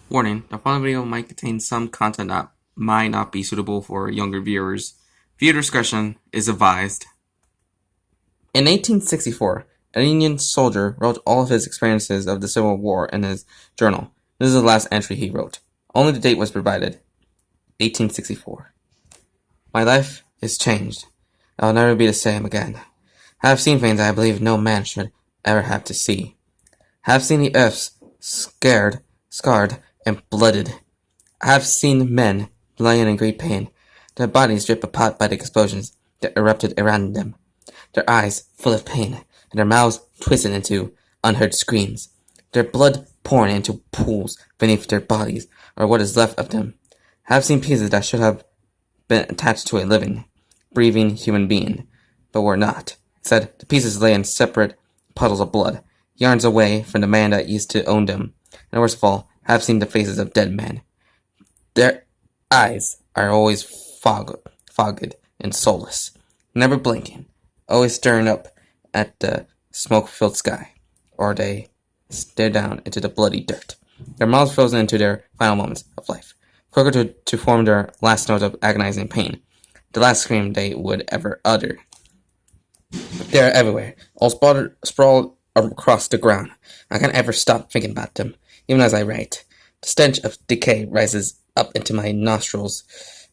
Warning, the following video might contain some content that might not be suitable for younger viewers. Viewer discretion is advised. In 1864, a Union soldier wrote all of his experiences of the Civil War in his journal. This is the last entry he wrote. Only the date was provided. 1864. My life is changed. I will never be the same again. I have seen things I believe no man should ever have to see. I have seen the earth scarred, and blooded. I have seen men lying in great pain, their bodies dripped apart by the explosions that erupted around them, their eyes full of pain, and their mouths twisted into unheard screams, their blood pouring into pools beneath their bodies, or what is left of them. I have seen pieces that should have been attached to a living, breathing human being, but were not. Instead, the pieces lay in separate puddles of blood, yards away from the man that used to own them. And worst of all, I have seen the faces of dead men. Their eyes are always fogged and soulless, never blinking, always staring up at the smoke-filled sky, or they stare down into the bloody dirt, their mouths frozen into their final moments of life, quicker to form their last notes of agonizing pain, the last scream they would ever utter. They are everywhere, all sprawled across the ground. I can't ever stop thinking about them, even as I write. The stench of decay rises up into my nostrils,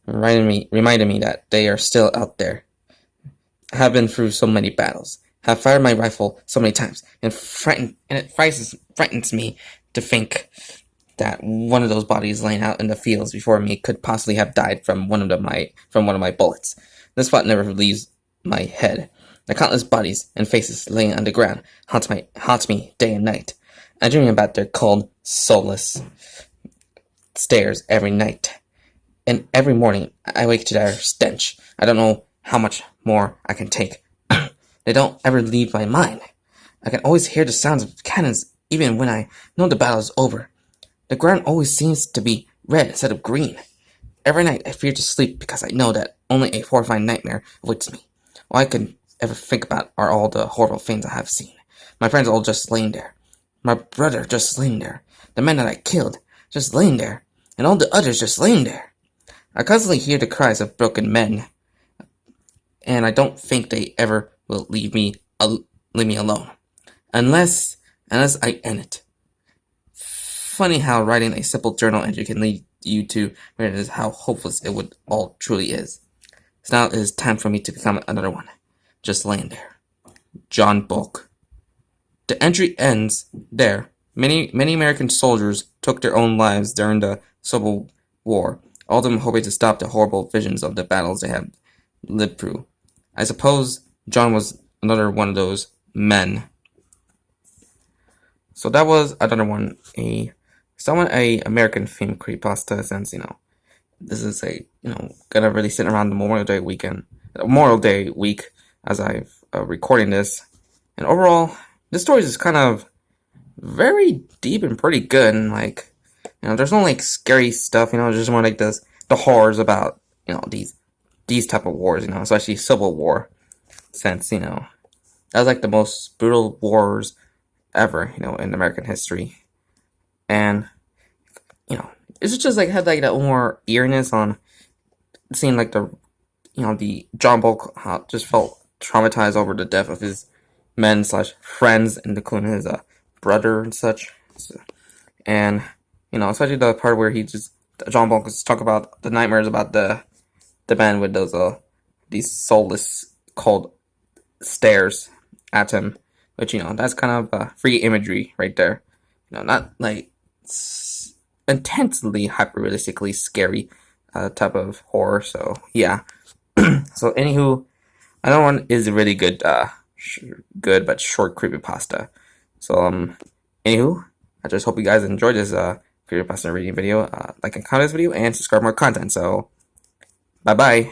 reminding me that they are still out there. I have been through so many battles, have fired my rifle so many times, and it frightens me to think that one of those bodies laying out in the fields before me could possibly have died from one of my bullets. This thought never leaves my head. The countless bodies and faces laying on the ground haunts me day and night. I dream about their cold, soulless stares every night. And every morning, I wake to their stench. I don't know how much more I can take. They don't ever leave my mind. I can always hear the sounds of cannons, even when I know the battle is over. The ground always seems to be red instead of green. Every night, I fear to sleep because I know that only a horrifying nightmare awaits me. All I can ever think about are all the horrible things I have seen. My friends all just laying there. My brother just laying there. The men that I killed just laying there. And all the others just laying there. I constantly hear the cries of broken men. And I don't think they ever will leave me alone. Unless I end it. Funny how writing a simple journal entry can lead you to realize how hopeless it would all truly is. So now it is time for me to become another one. Just laying there. John Bulk. The entry ends there. Many American soldiers took their own lives during the Civil War, all of them hoping to stop the horrible visions of the battles they had lived through. I suppose John was another one of those men. So that was another one, somewhat a American themed creepypasta, since this is gonna really sit around the Memorial Day week as I'm recording this. And overall, this story is kind of very deep and pretty good. And there's no scary stuff. It's just more like the horrors about these type of wars. Especially Civil War, since that was the most brutal wars ever. In American history, and it's just had that more eeriness on seeing the John Bulk just felt traumatized over the death of his men/friends, including his brother and such. And especially the part where John Bulk just talk about the nightmares about the man with these soulless cold stares at him, which that's kind of free imagery right there. Not intensely hyper realistically scary type of horror. So yeah. So anywho, another one is a really good good but short creepypasta. So anywho, I just hope you guys enjoyed this creepypasta reading video. Like and comment this video and subscribe for more content. So bye bye.